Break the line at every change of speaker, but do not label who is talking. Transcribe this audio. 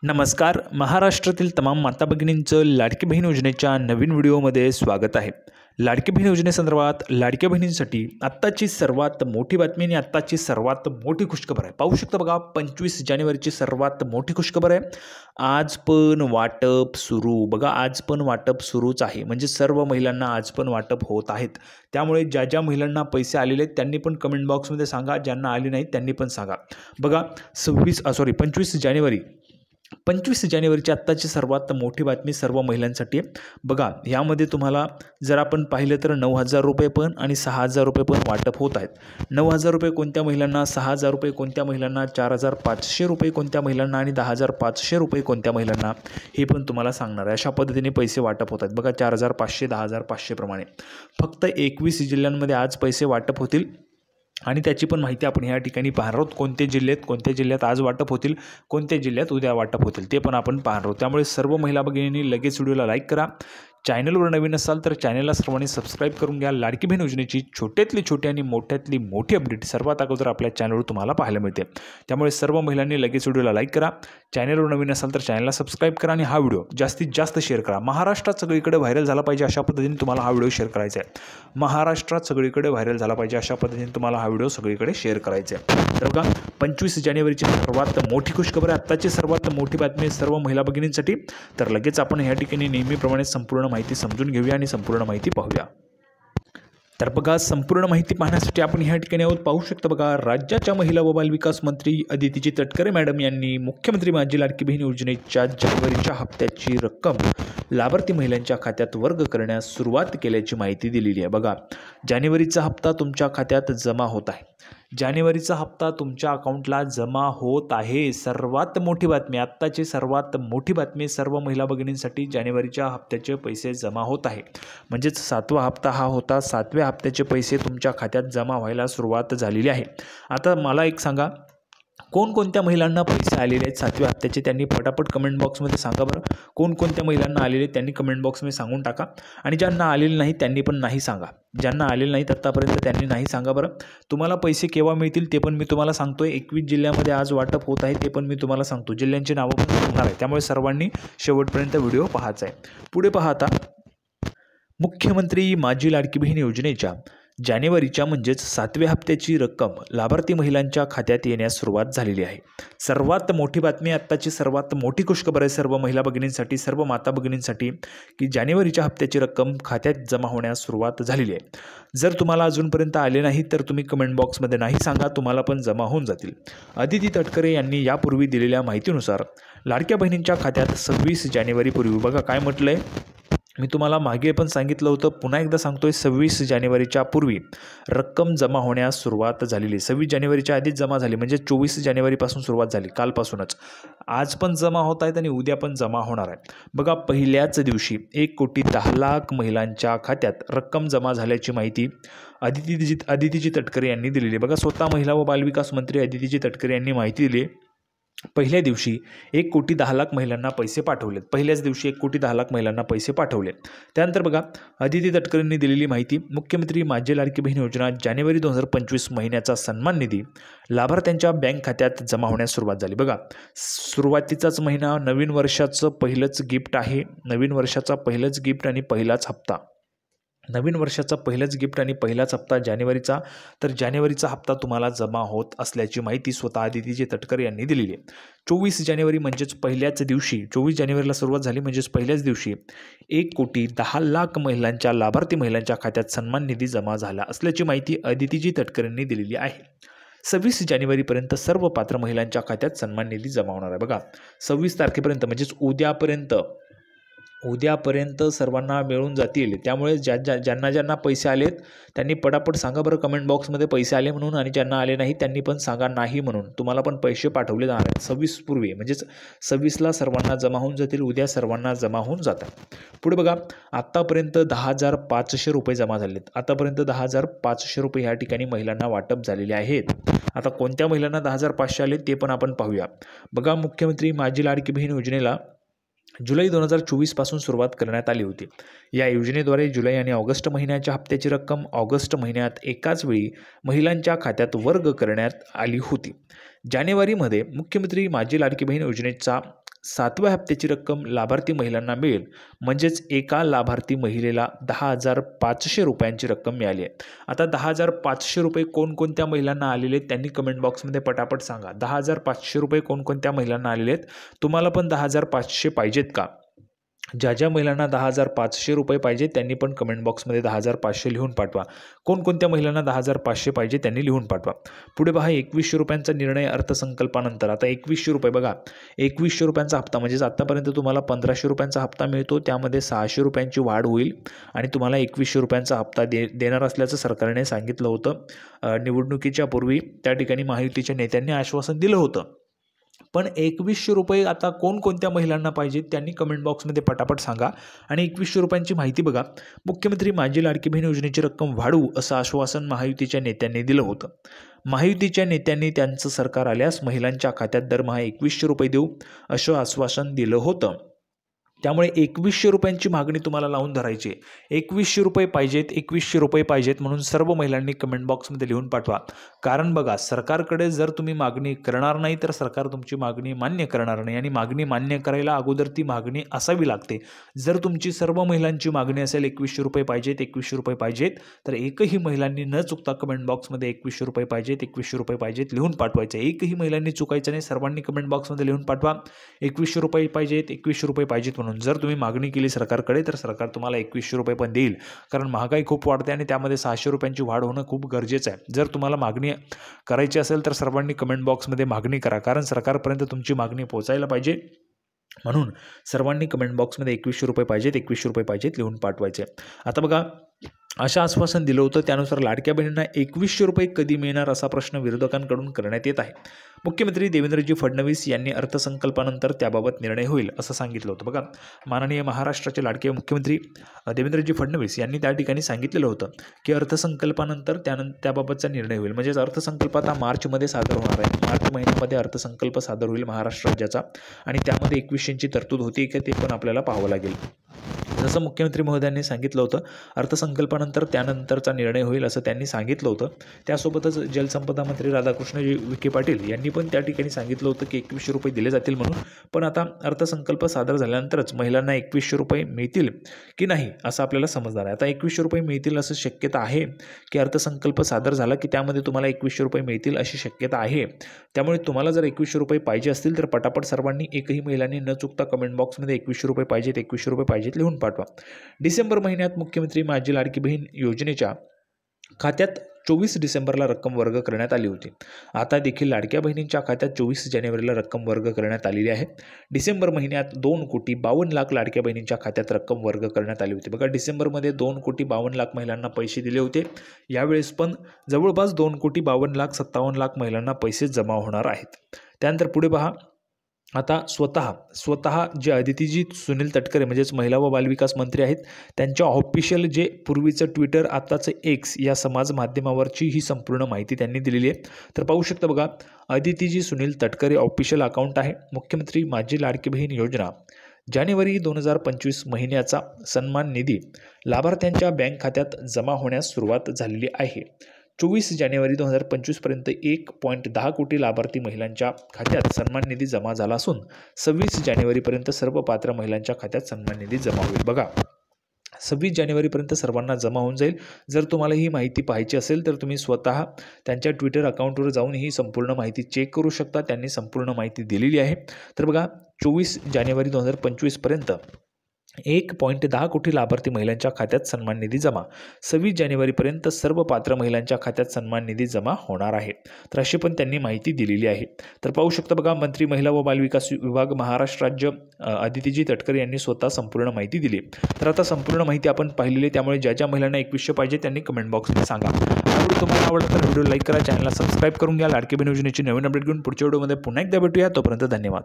नमस्कार. महाराष्ट्रातील तमाम माता भगिनींचं लाडकी बहीण योजनेच्या नवीन व्हिडिओमध्ये स्वागत आहे. लाडकी बहीण योजनेसंदर्भात लाडक्या बहिणींसाठी आत्ताची सर्वात मोठी बातमी आणि आत्ताची सर्वात मोठी खुशखबर आहे. पाहू शकता बघा, 25 जानेवारीची सर्वात मोठी खुशखबर आहे. आज पण वाटप सुरू. बघा, आज पण वाटप सुरूच आहे. म्हणजे सर्व महिलांना आज पण वाटप होत आहेत. त्यामुळे ज्या ज्या महिलांना पैसे आलेले आहेत त्यांनी पण कमेंट बॉक्समध्ये सांगा, ज्यांना आले नाहीत त्यांनी पण सांगा. बघा 25 जानेवारीची आत्ताची सर्वात मोठी बातमी सर्व महिलांसाठी आहे. बघा, यामध्ये तुम्हाला जर आपण पाहिलं तर 9,000 रुपये पण आणि 6,000 रुपये पण वाटप होत आहेत. 9,000 रुपये कोणत्या महिलांना, 6,000 रुपये कोणत्या महिलांना, 4,500 रुपये कोणत्या महिलांना आणि 10,500 रुपये कोणत्या महिलांना, हे पण तुम्हाला सांगणार आहे. अशा पद्धतीने पैसे वाटप होत आहेत. बघा, 4,500, 10,500 प्रमाणे फक्त 21 जिल्ह्यांमध्ये आज पैसे वाटप होतील आणि त्याची पण माहिती आपण या ठिकाणी पाहणार आहोत. कोणत्या जिल्ह्यात आज वाटप होतील, कोणत्या जिल्ह्यात उद्या वाटप होतील ते पण आपण पाहणार आहोत. त्यामुळे सर्व महिला भगिनींनी लगेच व्हिडिओला लाईक करा. चॅनलवर नवीन असाल तर चॅनलला सर्वांनी सबस्क्राईब करून घ्या. लाडकी बहीण योजनेची छोट्यातली छोटी आणि मोठ्यातली मोठी अपडेट सर्वात अगोदर आपल्या चॅनलवर तुम्हाला पाहायला मिळते. त्यामुळे सर्व महिलांनी लगेच व्हिडिओला लाईक करा. चॅनलवर नवीन असाल तर चॅनलला सबस्क्राईब करा आणि हा व्हिडिओ जास्तीत जास्त शेअर करा. महाराष्ट्रात सगळीकडे व्हायरल झाला पाहिजे अशा पद्धतीने तुम्हाला हा व्हिडिओ शेअर करायचा आहे. महाराष्ट्रात सगळीकडे व्हायरल झाला पाहिजे अशा पद्धतीने तुम्हाला हा व्हिडिओ सगळीकडे शेअर करायचा आहे. तर बघा, 25 जानेवारीची सर्वात मोठी खुशखबर आहे. आत्ताची सर्वात मोठी बातमी सर्व महिला भगिनींसाठी. तर लगेच आपण या ठिकाणी नेहमीप्रमाणे संपूर्ण माहिती समजून घेऊया आणि संपूर्ण माहिती पाहूया. तर बघा, संपूर्ण माहिती पाहण्यासाठी आपण ह्या ठिकाणी आहोत. पाहू शकता बघा, राज्याच्या महिला व बालविकास मंत्री अदितीजी तटकरे मॅडम यांनी मुख्यमंत्री माझी लाडकी बहीण योजनेच्या जानेवारीच्या हप्त्याची रक्कम लाभार्थी महिलांच्या खात्यात वर्ग करण्यास सुरुवात केल्याची माहिती दिलेली आहे. बघा, जानेवारीचा हप्ता तुमच्या खात्यात जमा होत आहे. जानेवारीचा हप्ता तुमच्या अकाउंटला जमा होत आहे. सर्वात मोठी बातमी, आत्ताची सर्वात मोठी बातमी सर्व महिला भगिनींसाठी, जानेवारीच्या हप्त्याचे पैसे जमा होत आहे. म्हणजेच 7वा हप्ता हा होता. 7व्या हप्त्याचे पैसे तुमच्या खात्यात जमा व्हायला सुरुवात झालेली आहे. आता मला एक सांगा, कोणकोणत्या महिलांना पैसे आलेले आहेत 7व्या हप्त्याचे, त्यांनी पटापट कमेंट बॉक्समध्ये सांगा बरं. कोणकोणत्या महिलांना आलेले आहेत त्यांनी कमेंट बॉक्समध्ये सांगून टाका. आणि ज्यांना आलेले नाही त्यांनी पण नाही सांगा. ज्यांना आलेले नाहीत आत्तापर्यंत त्यांनी नाही सांगा बरं. तुम्हाला पैसे केव्हा मिळतील ते पण मी तुम्हाला सांगतोय. 21 जिल्ह्यामध्ये आज वाटप होत आहे ते पण मी तुम्हाला सांगतो. जिल्ह्यांची नावं पण सांगणार आहे. त्यामुळे सर्वांनी शेवटपर्यंत व्हिडिओ पाहायचा आहे. पुढे पाहा, आता मुख्यमंत्री माझी लाडकी बहीण योजनेच्या जानेवारीच्या म्हणजेच 7व्या हप्त्याची रक्कम लाभार्थी महिलांच्या खात्यात येण्यास सुरुवात झालेली आहे. सर्वात मोठी बातमी, आत्ताची सर्वात मोठी खुशखबर आहे सर्व महिला भगिनींसाठी, सर्व माता भगिनींसाठी, की जानेवारीच्या हप्त्याची रक्कम खात्यात जमा होण्यास सुरुवात झालेली आहे. जर तुम्हाला अजूनपर्यंत आले नाही तर तुम्ही कमेंट बॉक्समध्ये नाही सांगा, तुम्हाला पण जमा होऊन जातील. अदिती तटकरे यांनी यापूर्वी दिलेल्या माहितीनुसार लाडक्या बहिणींच्या खात्यात 26 जानेवारीपूर्वी, बघा काय म्हटलं आहे, मी तुम्हाला मागे पण सांगितलं होतं, पुन्हा एकदा सांगतोय, 26 जानेवारीच्या पूर्वी रक्कम जमा होण्यास सुरुवात झालेली. 26 जानेवारीच्या आधीच जमा झाली, म्हणजे 24 जानेवारीपासून सुरुवात झाली, कालपासूनच. आज पण जमा होत आहेत आणि उद्या पण जमा होणार आहे. बघा, पहिल्याच दिवशी 1,10,00,000 महिलांच्या खात्यात रक्कम जमा झाल्याची माहिती अदितीजी तटकरे यांनी दिलेली. बघा, स्वतः महिला व बालविकास मंत्री अदितीजी तटकरे यांनी माहिती दिली. पहिल्या दिवशी 1,10,00,000 महिलांना पैसे पाठवलेत. पहिल्याच दिवशी 1,10,00,000 महिलांना पैसे पाठवले. त्यानंतर बघा, अदिती तटकरेंनी दिलेली माहिती, मुख्यमंत्री माझी लाडकी बहीण योजना जानेवारी 2025 महिन्याचा सन्मान निधी लाभार्थ्यांच्या बँक खात्यात जमा होण्यास सुरुवात झाली. बघा, सुरुवातीचाच महिना, नवीन वर्षाचं पहिलंच गिफ्ट आहे. नवीन वर्षाचा पहिलंच गिफ्ट आणि पहिलाच हप्ता, नवीन वर्षाचा पहिलंच गिफ्ट आणि पहिलाच हप्ता जानेवारीचा. तर जानेवारीचा हप्ता तुम्हाला जमा होत असल्याची माहिती स्वतः अदितीजी तटकरे यांनी दिलेली आहे. 24 जानेवारी म्हणजेच पहिल्याच दिवशी, 24 जानेवारीला सुरुवात झाली म्हणजेच पहिल्याच दिवशी 1,10,00,000 महिलांच्या, लाभार्थी महिलांच्या खात्यात सन्मान निधी जमा झाला असल्याची माहिती अदितीजी तटकरेंनी दिलेली आहे. 26 जानेवारीपर्यंत सर्व पात्र महिलांच्या खात्यात सन्मान निधी जमा होणार आहे. बघा, 26 तारखेपर्यंत म्हणजेच उद्यापर्यंत सर्वांना मिळून जातील. त्यामुळे ज्यांना पैसे आलेत त्यांनी पटापट सांगा बरं कमेंट बॉक्समध्ये पैसे आले म्हणून, आणि ज्यांना आले नाही त्यांनी पण सांगा नाही म्हणून. तुम्हाला पण पैसे पाठवले जाणार आहेत 26 पूर्वी, म्हणजेच 26ला सर्वांना जमा होऊन जातील. उद्या सर्वांना जमा होऊन जातात. पुढे बघा, आत्तापर्यंत 10,500 रुपये जमा झालेत. आतापर्यंत 10,500 रुपये ह्या ठिकाणी महिलांना वाटप झालेले आहेत. आता कोणत्या महिलांना 10,500 आले ते पण आपण पाहूया. बघा, मुख्यमंत्री माझी लाडकी बहीण योजनेला जुलै 2024 पासून सुरुवात करण्यात आली होती. या योजनेद्वारे जुलै आणि ऑगस्ट महिन्याच्या हप्त्याची रक्कम ऑगस्ट महिन्यात एकाच वेळी महिलांच्या खात्यात वर्ग करण्यात आली होती. जानेवारीमध्ये मुख्यमंत्री माझी लाडकी बहीण योजनेचा 7व्या हप्त्याची रक्कम लाभार्थी महिलांना मिळेल, म्हणजेच एका लाभार्थी महिलेला 10,500 रुपयांची रक्कम मिळाली आहे. आता 10,500 रुपये कोणकोणत्या महिलांना आलेले आहेत त्यांनी कमेंट बॉक्समध्ये पटापट सांगा. 10,500 रुपये कोणकोणत्या महिलांना आलेले आहेत? तुम्हाला पण 10,500 पाहिजेत का? ज्या ज्या महिलांना 10,500 रुपये पाहिजे त्यांनी पण कमेंट बॉक्समध्ये 10,500 लिहून पाठवा. कोणकोणत्या महिलांना 10,500 पाहिजे त्यांनी लिहून पाठवा. पुढे पहा, 2100 रुपयांचा निर्णय अर्थसंकल्पानंतर. आता 2100 रुपये बघा, 2100 रुपयांचा हप्ता म्हणजेच आत्तापर्यंत तुम्हाला 1,500 रुपयांचा हप्ता मिळतो, त्यामध्ये 600 रुपयांची वाढ होईल आणि तुम्हाला 2100 रुपयांचा हप्ता देणार असल्याचं सरकारने सांगितलं होतं. निवडणुकीच्या पूर्वी त्या ठिकाणी महायुतीच्या नेत्यांनी आश्वासन दिलं होतं. पण 2100 रुपये आता कोणकोणत्या महिलांना पाहिजेत त्यांनी कमेंट बॉक्समध्ये पटापट सांगा. आणि 2100 रुपयांची माहिती बघा. मुख्यमंत्री माझी लाडकी बहीण योजनेची रक्कम वाढवू असं आश्वासन महायुतीच्या नेत्यांनी दिलं होतं. महायुतीच्या नेत्यांनी त्यांचं सरकार आल्यास महिलांच्या खात्यात दरमहा 2100 रुपये देऊ असं आश्वासन दिलं होतं. त्यामुळे 2100 रुपयांची मागणी तुम्हाला लावून धरायची आहे. 2100 रुपये पाहिजेत, 2100 रुपये पाहिजेत म्हणून सर्व महिलांनी कमेंट बॉक्समध्ये लिहून पाठवा. कारण बघा, सरकारकडे जर तुम्ही मागणी करणार नाही तर सरकार तुमची मागणी मान्य करणार नाही आणि मागणी मान्य करायला अगोदर ती मागणी असावी लागते. जर तुमची सर्व महिलांची मागणी असेल 2100 रुपये पाहिजेत, 2100 रुपये पाहिजेत, तर एकही महिलांनी न चुकता कमेंट बॉक्समध्ये 2100 रुपये पाहिजेत, 2100 रुपये पाहिजेत लिहून पाठवायचं. एकही महिलांनी चुकायचं नाही, सर्वांनी कमेंट बॉक्समध्ये लिहून पाठवा 2100 रुपये पाहिजेत, 2100 रुपये पाहिजेत म्हणून. जर तुम्ही मागणी केली सरकारकडे तर सरकार तुम्हाला 2100 रुपये पण देईल. कारण महागाई खूप वाढते आणि त्यामध्ये 600 रुपयांची वाढ होणं खूप गरजेचं आहे. जर तुम्हाला मागणी करायची असेल तर सर्वांनी कमेंट बॉक्समध्ये मागणी करा, कारण सरकारपर्यंत तुमची मागणी पोहोचायला पाहिजे. म्हणून सर्वांनी कमेंट बॉक्समध्ये 2100 रुपये पाहिजेत, 2100 रुपये पाहिजेत लिहून पाठवायचे. आता बघा, अशा आश्वासन दिलं होतं, त्यानुसार लाडक्या बहिणींना 2100 रुपये कधी मिळणार असा प्रश्न विरोधकांकडून करण्यात येत आहे. मुख्यमंत्री देवेंद्रजी फडणवीस यांनी अर्थसंकल्पानंतर त्याबाबत निर्णय होईल असं सांगितलं होतं. बघा, माननीय महाराष्ट्राचे लाडके मुख्यमंत्री देवेंद्रजी फडणवीस यांनी त्या ठिकाणी सांगितलेलं होतं की अर्थसंकल्पानंतर त्याबाबतचा निर्णय होईल. म्हणजेच अर्थसंकल्प आता मार्चमध्ये सादर होणार आहे. मार्च महिन्यामध्ये अर्थसंकल्प सादर होईल महाराष्ट्र राज्याचा आणि त्यामध्ये 2100ची तरतूद होती की ते पण आपल्याला पाहावं लागेल. जसं मुख्यमंत्री महोदयांनी सांगितलं होतं, अर्थसंकल्पानंतर त्यानंतरचा निर्णय होईल असं त्यांनी सांगितलं होतं. त्यासोबतच जलसंपदा मंत्री राधाकृष्ण विखे पाटील यांनी पण त्या ठिकाणी सांगितलं होतं की 2100 रुपये दिले जातील म्हणून. पण आता अर्थसंकल्प सादर झाल्यानंतरच महिलांना 2100 रुपये मिळतील की नाही असं आपल्याला समजणार आहे. आता 2100 रुपये मिळतील असं शक्यता आहे की अर्थसंकल्प सादर झाला की त्यामध्ये तुम्हाला 2100 रुपये मिळतील अशी शक्यता आहे. त्यामुळे तुम्हाला जर 2100 रुपये पाहिजे असतील तर पटापट सर्वांनी, एकही महिलांनी न चुकता कमेंट बॉक्समध्ये 2100 रुपये पाहिजेत, 2100 रुपये पाहिजेत लिहून पाठवा. डिसेंबर महिन्यात मुख्यमंत्री माझी लाडकी बहीण योजनेच्या खात्यात 24 डिसेंबरला रक्कम वर्ग करण्यात आली होती. आता देखील लाडक्या बहिणींच्या खात्यात 24 जानेवारीला रक्कम वर्ग करण्यात आलेली आहे. डिसेंबर महिन्यात 2,52,00,000 लाडक्या बहिणींच्या खात्यात रक्कम वर्ग करण्यात आली होती. बघा, डिसेंबरमध्ये 2,52,00,000 महिलांना पैसे दिले होते. यावेळेस पण जवळपास 2,52,57,00,000 महिलांना पैसे जमा होणार आहेत. त्यानंतर पुढे पहा, आता स्वतः जे अदितीजी सुनील तटकरे म्हणजेच महिला व बालविकास मंत्री आहेत, त्यांच्या ऑफिशियल जे पूर्वीचं ट्विटर आताचं एक्स या समाज माध्यमावरची ही संपूर्ण माहिती त्यांनी दिलेली आहे. तर पाहू शकता बघा, अदितीजी सुनील तटकरे ऑफिशियल अकाउंट आहे. मुख्यमंत्री माझी लाडकी बहीण योजना जानेवारी 2025 महिन्याचा सन्मान निधी लाभार्थ्यांच्या बँक खात्यात जमा होण्यास सुरुवात झालेली आहे. 24 जानेवारी 2025 पर्यंत 1.10 कोटी लाभार्थी महिलांच्या खात्यात सन्मान निधी जमा झाला असून 26 जानेवारीपर्यंत सर्व पात्र महिलांच्या खात्यात सन्मान निधी जमा होईल. बघा, 26 जानेवारीपर्यंत सर्वांना जमा होऊन जाईल. जर तुम्हाला ही माहिती पाहायची असेल तर तुम्ही स्वतः त्यांच्या ट्विटर अकाउंटवर जाऊन ही संपूर्ण माहिती चेक करू शकता. त्यांनी संपूर्ण माहिती दिलेली आहे. तर बघा, 24 जानेवारी 2025 पर्यंत 1.10 कोटी लाभार्थी महिलांच्या खात्यात सन्मान निधी जमा. 26 जानेवारीपर्यंत सर्व पात्र महिलांच्या खात्यात सन्मान निधी जमा होणार आहे. तर अशी पण त्यांनी माहिती दिलेली आहे. तर पाहू शकता बघा, मंत्री महिला व बालविकास विभाग महाराष्ट्र राज्य अदितीजी तटकरे यांनी स्वतः संपूर्ण माहिती दिली. तर आता संपूर्ण माहिती आपण पाहिलेली, त्यामुळे ज्या ज्या महिलांना 2100 पाहिजे त्यांनी कमेंट बॉक्समध्ये सांगा. व्हिडिओ तुम्हाला आवडला तर व्हिडिओ लाईक करा, चॅनलला सबस्क्राईब करून घ्या. लाडकी बहीण योजनेची नवीन अपडेट घेऊन पुढच्या व्हिडिओमध्ये पुन्हा एकदा भेटूया. तोपर्यंत धन्यवाद.